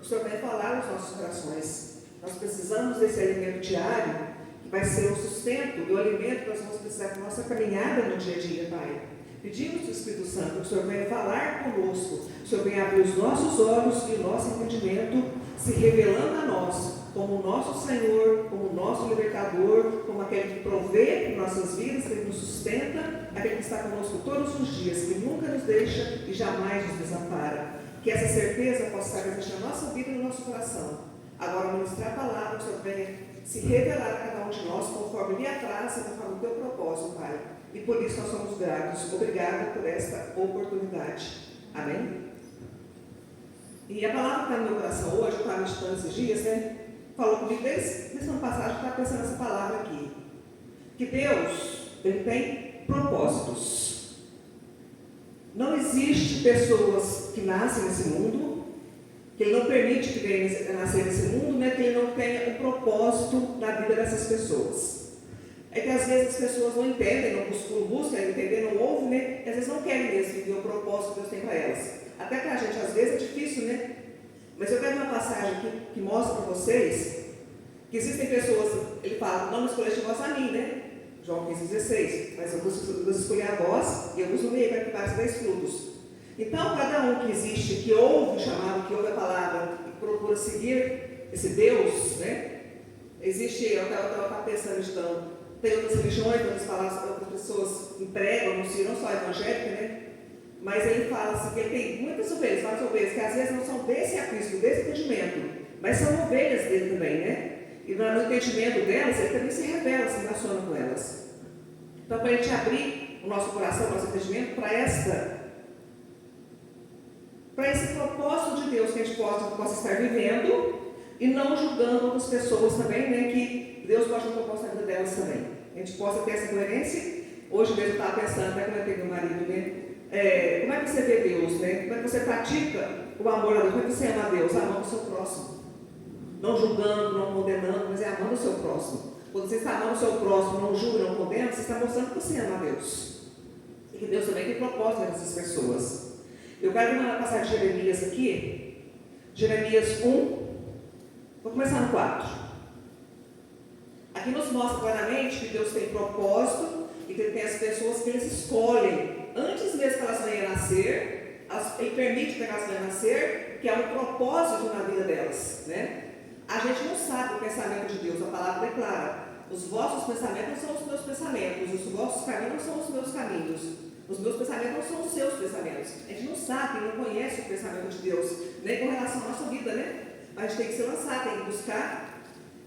o Senhor vai falar aos nossos corações. Nós precisamos desse alimento diário, que vai ser o sustento do alimento que nós vamos precisar para a nossa caminhada no dia a dia, Pai. Pedimos do Espírito Santo que o Senhor venha falar conosco, o Senhor venha abrir os nossos olhos e o nosso entendimento, se revelando a nós como o nosso Senhor, como o nosso libertador, como aquele que provê em nossas vidas, que nos sustenta, aquele que está conosco todos os dias, que nunca nos deixa e jamais nos desampara. Que essa certeza possa estar presente na nossa vida e no nosso coração. Agora, ministrar a palavra, que o Senhor venha se revelar a cada um de nós, conforme lhe apraz e conforme o teu propósito, Pai. E por isso nós somos gratos. Obrigada por esta oportunidade. Amém? E a palavra que está no meu coração hoje, eu estava meditando esses dias, né? Falou comigo desde ano passado, eu estava pensando nessa palavra aqui. Que Deus, Ele tem propósitos. Não existe pessoas que nascem nesse mundo, que Ele não permite que venham nascer nesse mundo, né? Que Ele não tenha um propósito na vida dessas pessoas. É que às vezes as pessoas não entendem, não buscam entender, não ouvem, né? E às vezes não querem mesmo viver o propósito que Deus tem para elas. Até para a gente, às vezes, é difícil, né? Mas eu pego uma passagem aqui que mostra para vocês que existem pessoas, ele fala, não me escolheste vós a mim, né? João 15,16. Mas eu vos escolhi a vós e eu vos nomeei para que passe 10 frutos. Então, cada um que existe, que ouve o chamado, que ouve a palavra e procura seguir esse Deus, né? Existe, eu estava pensando, então, tem outras religiões, outras pessoas empregam, anunciam, não só a evangélica, né? Mas ele fala assim, que ele tem muitas ovelhas, várias ovelhas, que às vezes não são desse aprisco, desse entendimento, mas são ovelhas dele também, né? E no entendimento delas, ele também se revela, se relaciona com elas. Então, para a gente abrir o nosso coração, o nosso entendimento, para esse propósito de Deus que a gente possa estar vivendo e não julgando outras pessoas também, né? Que Deus pode ter um propósito na vida delas também. A gente possa ter essa coerência. Hoje mesmo eu estava pensando, até quando eu tenho meu marido, né? Como é que você vê Deus, né? Como é que você pratica o amor a Deus? Como é que você ama a Deus? Amando o seu próximo. Não julgando, não condenando, mas é amando o seu próximo. Quando você está amando o seu próximo, não julga, não condena, você está mostrando que você ama a Deus. E que Deus também tem propósito nessas pessoas. Eu quero ver uma passagem de Jeremias aqui. Jeremias 1. Vou começar no 4. Aqui nos mostra claramente que Deus tem propósito e que Ele tem as pessoas que eles escolhem. Antes mesmo que elas venham a nascer, Ele permite que elas venham a nascer, que é um propósito na vida delas, né? A gente não sabe o pensamento de Deus, a palavra declara: os vossos pensamentos não são os meus pensamentos, os vossos caminhos não são os meus caminhos, os meus pensamentos não são os seus pensamentos. A gente não sabe, não conhece o pensamento de Deus, nem com relação à nossa vida, né? A gente tem que se lançar, tem que buscar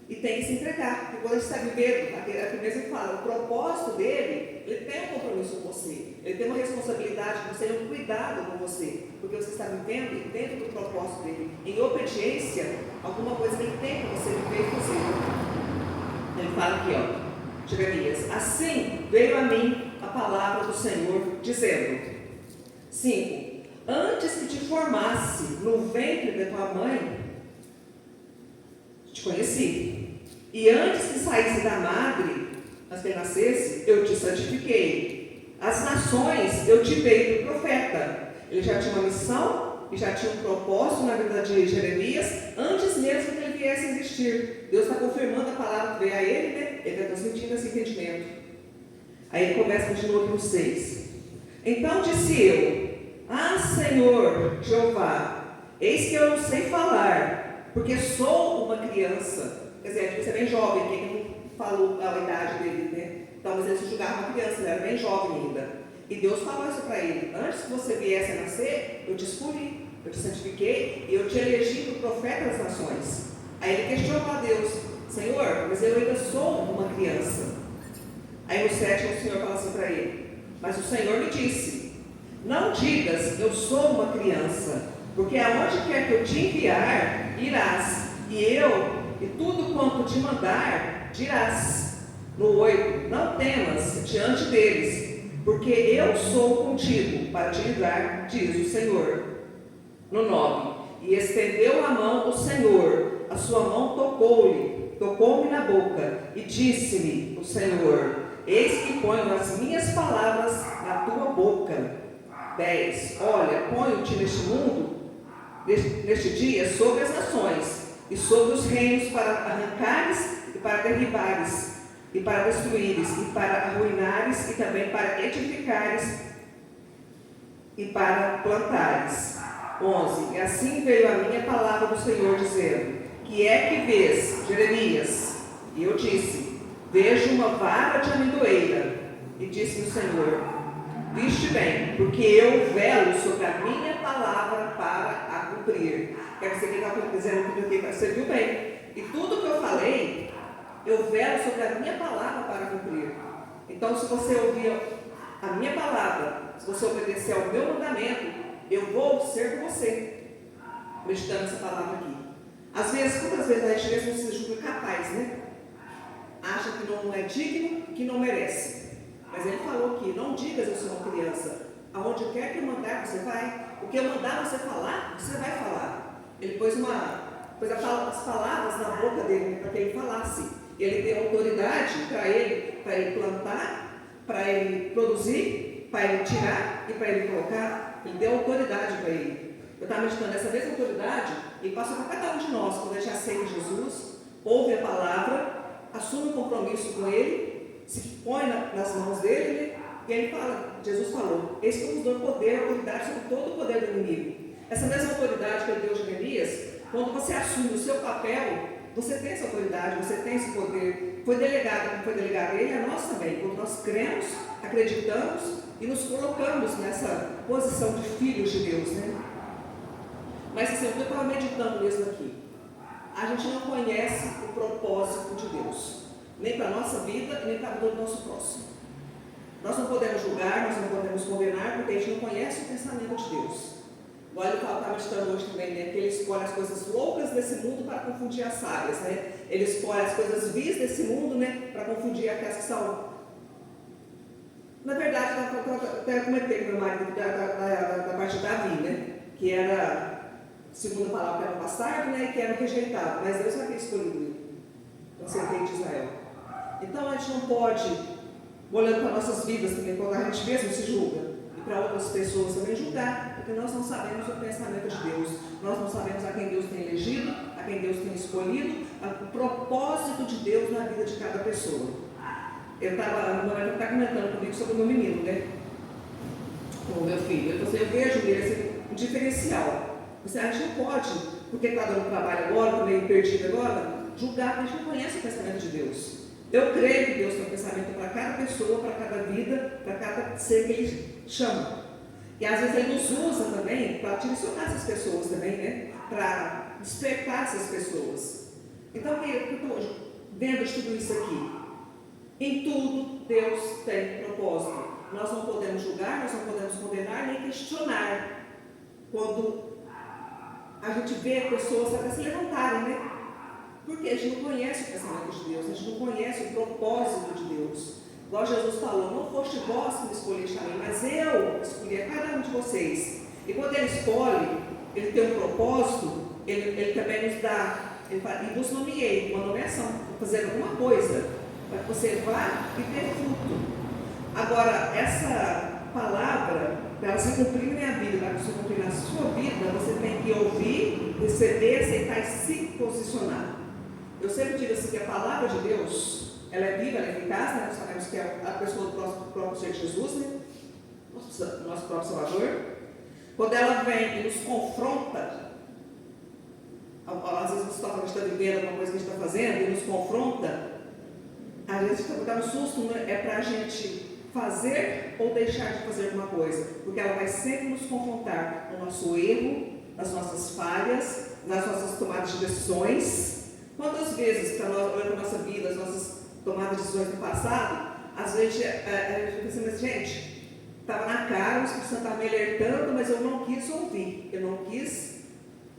e tem que se entregar. Porque quando a gente está vivendo, aqui mesmo ele fala, o propósito dele, ele tem um compromisso com você, ele tem uma responsabilidade com você, um cuidado com você, porque você está vivendo dentro do propósito dele, em obediência a alguma coisa que ele tem para você viver e fazer. Ele fala aqui, ó, Jeremias: assim veio a mim a palavra do Senhor, dizendo: 5. Antes que te formasse no ventre da tua mãe, te conheci, e antes que saísse da madre, antes que nascesse, eu te santifiquei. As nações eu te dei por profeta. Ele já tinha uma missão e já tinha um propósito na vida de Jeremias, antes mesmo que ele viesse a existir. Deus está confirmando a palavra que veio a ele, né? Ele está transmitindo esse entendimento. Aí ele começa de novo no 6. Então disse eu: ah, Senhor Jeová, eis que eu não sei falar, porque sou uma criança. Quer dizer, você é bem jovem, quem não falou a idade dele, né? Então, mas ele se julgava uma criança, ele era bem jovem ainda. E Deus falou isso para ele: antes que você viesse a nascer, eu te escolhi, eu te santifiquei e eu te elegi por profeta das nações. Aí ele questionou a Deus: Senhor, mas eu ainda sou uma criança. Aí no 7 o Senhor fala assim para ele: mas o Senhor me disse: não digas eu sou uma criança, porque aonde quer que eu te enviar, irás, e tudo quanto te mandar, dirás. No 8, não temas diante deles, porque eu sou contigo para te livrar, diz o Senhor. No 9, e estendeu a mão o Senhor, a sua mão tocou-me na boca, e disse-me o Senhor: eis que ponho as minhas palavras na tua boca. 10, olha, ponho-te neste mundo, neste dia, sobre as nações, e sobre os reinos para arrancares e para derribares, e para destruíres, e para arruinares, e também para edificares, e para plantares. 11. E assim veio a minha palavra do Senhor, dizendo: que é que vês, Jeremias? E eu disse: vejo uma vara de amendoeira. E disse o Senhor: viste bem, porque eu velo sobre a minha palavra para a cumprir. Quer dizer, que está dizendo que você viu bem. E tudo que eu falei, eu velo sobre a minha palavra para cumprir. Então, se você ouvir a minha palavra, se você obedecer ao meu mandamento, eu vou ser com você. Meditando essa palavra aqui. Às vezes, quantas vezes a gente mesmo se julga capaz, né? Acha que não é digno, que não merece. Mas ele falou que não digas eu sou uma criança. Aonde quer que eu mandar, você vai. O que eu mandar você falar, você vai falar. Ele pôs as palavras na boca dele para que ele falasse. E ele deu autoridade para ele plantar, para ele produzir, para ele tirar e para ele colocar. Ele deu autoridade para ele. Eu estava meditando essa mesma autoridade e passa para cada um de nós, quando a gente aceita Jesus, ouve a palavra, assume um compromisso com ele, se põe nas mãos dele, e ele fala, Jesus falou: eis que eu vos dou poder, autoridade sobre todo o poder do inimigo. Essa mesma autoridade que ele deu a Jeremias, quando você assume o seu papel, você tem essa autoridade, você tem esse poder. Foi delegado a ele, a nós também, quando nós cremos, acreditamos e nos colocamos nessa posição de filhos de Deus, né? Mas assim, eu estava meditando mesmo aqui. A gente não conhece o propósito de Deus, nem para a nossa vida, nem para a vida do nosso próximo. Nós não podemos julgar, nós não podemos condenar, porque a gente não conhece o pensamento de Deus. Igual ele estava meditando hoje também, né? Que ele escolhe as coisas loucas desse mundo para confundir as sábias, né? Ele escolhe as coisas vis desse mundo, né? Para confundir aquelas que são... Na verdade, até comentei com o meu marido da parte de Davi, né? Que era, segundo a palavra, que era um bastardo, né? E que era rejeitado. Mas Deus havia escolhido ele para ser rei de Israel. Então a gente não pode, olhando para nossas vidas também, quando a gente mesmo se julga, e para outras pessoas também julgar, porque nós não sabemos o pensamento de Deus, nós não sabemos a quem Deus tem elegido, a quem Deus tem escolhido, o propósito de Deus na vida de cada pessoa. Eu estava comentando comigo sobre o meu menino, né? Com o meu filho. Eu vejo nele assim, um diferencial. A gente não pode, porque está dando trabalho agora, estou meio perdido agora, julgar, porque a gente não conhece o pensamento de Deus. Eu creio que Deus tem um pensamento para cada pessoa, para cada vida, para cada ser que Ele chama. E às vezes Ele nos usa também para direcionar essas pessoas também, né? Para despertar essas pessoas. Então, eu estou vendo de tudo isso aqui. Em tudo, Deus tem propósito. Nós não podemos julgar, nós não podemos condenar, nem questionar. Quando a gente vê pessoas até se levantarem, né? Porque a gente não conhece o pensamento de Deus, a gente não conhece o propósito de Deus. Igual Jesus falou, não foste vós que me escolheste a mim, mas eu escolhi a cada um de vocês. E quando Ele escolhe, Ele tem um propósito, Ele também nos dá, Ele fala, e vos nomeei, uma nomeação, para fazer alguma coisa, para que você vá e dê fruto. Agora, essa palavra, para ela se cumprir na minha vida, para se cumprir na sua vida, você tem que ouvir, receber, aceitar e se posicionar. Eu sempre digo assim que a palavra de Deus, ela é viva, ela é eficaz, né? Nós sabemos que é a pessoa do próprio Senhor Jesus, né? Nosso próprio Salvador. Quando ela vem e nos confronta, às vezes você está vivendo alguma coisa que a gente está fazendo e nos confronta, às vezes dá um susto, né? É para a gente fazer ou deixar de fazer alguma coisa, porque ela vai sempre nos confrontar no nosso erro, nas nossas falhas, nas nossas tomadas de decisões. Quantas vezes, para nós, olhando para a nossa vida, as nossas tomadas de decisões do passado, às vezes a gente pensa, mas gente, estava na cara, o Espírito Santo estava me alertando, mas eu não quis ouvir, eu não quis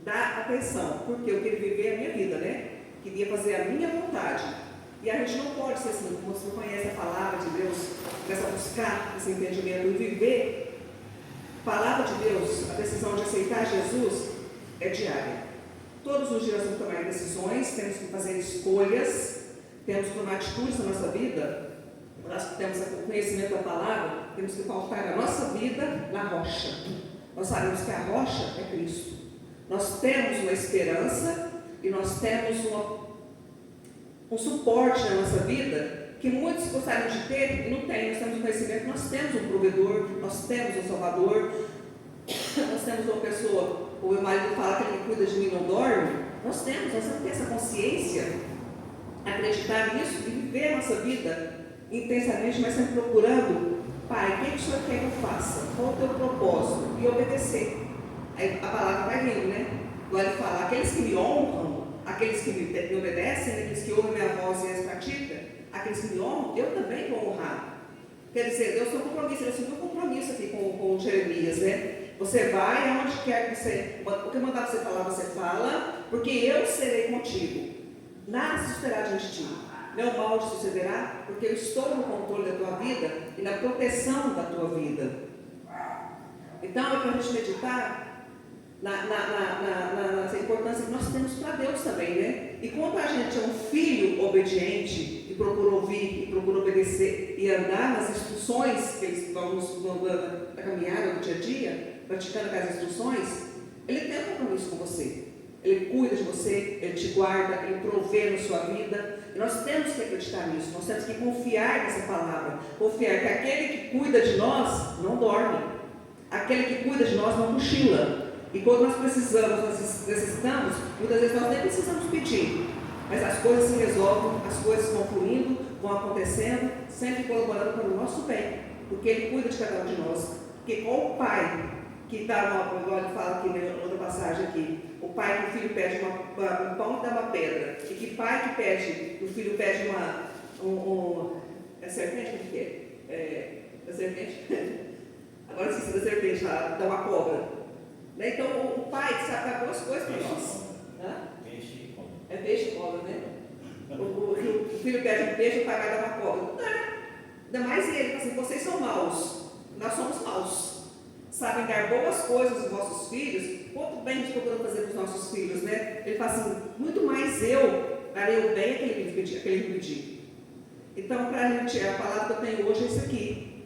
dar atenção, porque eu queria viver a minha vida, né? Queria fazer a minha vontade. E a gente não pode ser assim, como você conhece a palavra de Deus, começa a buscar esse entendimento e viver. A palavra de Deus, a decisão de aceitar Jesus é diária. Todos os dias nós temos que tomar decisões, temos que fazer escolhas, temos que tomar atitudes na nossa vida. Nós temos o conhecimento da palavra, temos que pautar a nossa vida na rocha. Nós sabemos que a rocha é Cristo. Nós temos uma esperança, e nós temos um suporte na nossa vida que muitos gostariam de ter e não tem. Nós temos um conhecimento, nós temos um provedor, nós temos um salvador, nós temos uma pessoa, o meu marido fala que ele cuida de mim não dorme. Nós temos que ter essa consciência, acreditar nisso e viver a nossa vida intensamente, mas sempre procurando, Pai, o que o Senhor quer que eu faça? Qual o teu propósito? E obedecer. Aí a palavra vai vindo, né? Agora ele fala, aqueles que me honram, aqueles que me obedecem, aqueles que ouvem minha voz e as praticam, aqueles que me honram, eu também vou honrar. Quer dizer, Deus tem um compromisso, ele assumiu um compromisso aqui com Jeremias, né? Você vai aonde quer que você, o que eu mandar você falar, você fala, porque eu serei contigo. Nada se esperar diante de ti. Não mal te sucederá, porque eu estou no controle da tua vida e na proteção da tua vida. Então é para a gente meditar nessa importância que nós temos para Deus também, né? E quando a gente é um filho obediente e procura ouvir, e procura obedecer e andar nas instruções que eles vão nos dando na caminhada do dia a dia, praticando aquelas instruções, ele tem um compromisso com você. Ele cuida de você, ele te guarda, ele provê na sua vida. E nós temos que acreditar nisso, nós temos que confiar nessa palavra. Confiar que aquele que cuida de nós não dorme. Aquele que cuida de nós não cochila. E quando nós precisamos, nós necessitamos, muitas vezes nós nem precisamos pedir. Mas as coisas se resolvem, as coisas vão fluindo, vão acontecendo, sempre colaborando para o nosso bem. Porque ele cuida de cada um de nós. Porque qual o pai que está, igual ele fala aqui na outra passagem aqui, o pai que o filho pede um pão e dá uma pedra, e que pai que pede, que o filho pede é serpente, o que é? É serpente? Agora esqueci da serpente, dá uma cobra. Né? Então o pai que sabe dar duas coisas para nós. Peixe e cobra. É peixe e cobra, né? O filho pede um peixe, o pai vai dar uma cobra. Ainda mais ele, assim, vocês são maus, nós somos maus. Sabem dar boas coisas aos vossos filhos, quanto bem a gente procura fazer para os nossos filhos, né? Ele fala assim, muito mais eu darei o bem aquele que me pedir. Então, para a gente, a palavra que eu tenho hoje é isso aqui.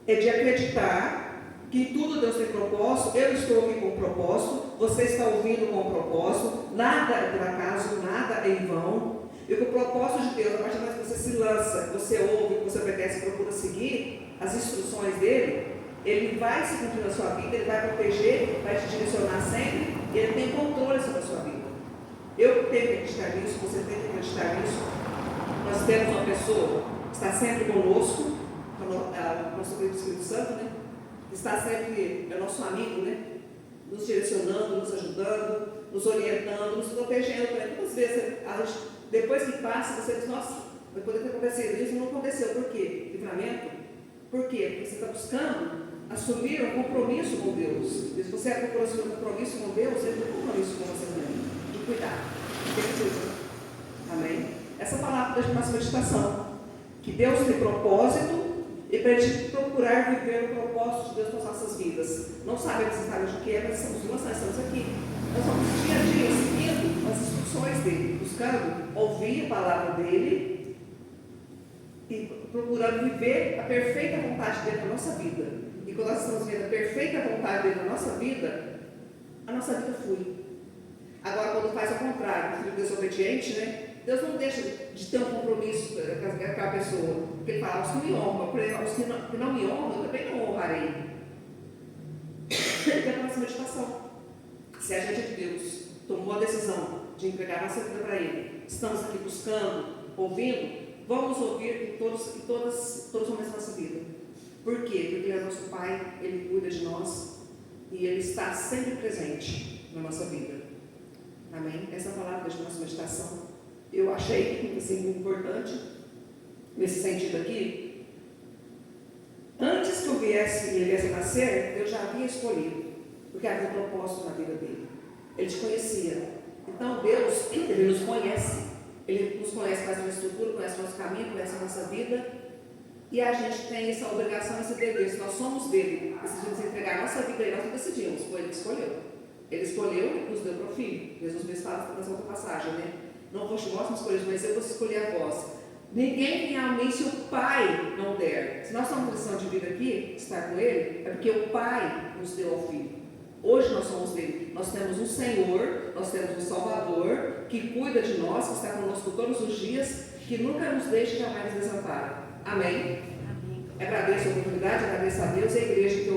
É de acreditar que tudo Deus tem propósito, eu estou aqui com um propósito, você está ouvindo com um propósito, nada é por acaso, nada é em vão. E que o propósito de Deus, a partir do momento que você se lança, que você ouve, que você obedece, procura seguir as instruções dele, ele vai se cumprir na sua vida, ele vai proteger, vai te direcionar sempre, e ele tem controle sobre a sua vida. Eu tenho que acreditar nisso, você tem que acreditar nisso. Nós temos uma pessoa que está sempre conosco, o nosso querido Espírito Santo, né? Está sempre, é nosso amigo, né? Nos direcionando, nos ajudando, nos orientando, nos protegendo. Né? Muitas vezes, depois que passa, você diz, nossa, vai poder ter acontecido isso, não aconteceu. Por quê? Livramento. Por quê? Porque você está buscando assumir um compromisso com Deus. E se você procura assumir um compromisso com Deus, ele tem um compromisso com você também, de cuidar, de ter cuidado. Amém? Essa palavra da nossa meditação, que Deus tem propósito e para a gente procurar viver o propósito de Deus para as nossas vidas. Não sabemos exatamente o que é, mas nós estamos aqui. Nós vamos dia a dia seguindo as instruções dele, buscando ouvir a palavra dele e procurando viver a perfeita vontade dele na nossa vida. E quando nós estamos vivendo a perfeita vontade dele na nossa vida flui. Agora, quando faz ao contrário, o filho desobediente, né? Deus não deixa de ter um compromisso com aquela pessoa. Porque ele fala, os que me honram, os que não me honram, eu também não honrarei. Ele tem a nossa meditação. Se a gente é de Deus, tomou a decisão de entregar a nossa vida para Ele, estamos aqui buscando, ouvindo, vamos ouvir em todos os momentos da nossa vida. Por quê? Porque Ele é nosso Pai, Ele cuida de nós e Ele está sempre presente na nossa vida. Amém? Essa é a palavra da nossa meditação. Eu achei assim, importante, nesse sentido aqui, antes que eu viesse e ele viesse a nascer, eu já havia escolhido, porque havia um propósito na vida dele. Ele te conhecia. Então Deus, Ele nos conhece. Ele nos conhece, faz uma estrutura, conhece o nosso caminho, conhece a nossa vida. E a gente tem essa obrigação, esse dever. Se nós somos dele, decidimos entregar a nossa vida, e nós não decidimos, foi ele que escolheu. Ele escolheu e nos deu para o Filho. Jesus mesmo fala nessa outra passagem, né? Não foste vós que escolheis, mas eu vou escolher a vós. Ninguém vem a mim se o Pai não der. Se nós estamos em condição de vir aqui, estar com Ele, é porque o Pai nos deu ao Filho. Hoje nós somos dele. Nós temos um Senhor nós temos um Salvador que cuida de nós, que está conosco todos os dias, que nunca nos deixa e jamais nos desampara. Amém? Agradeço a oportunidade, agradeço a Deus e a igreja que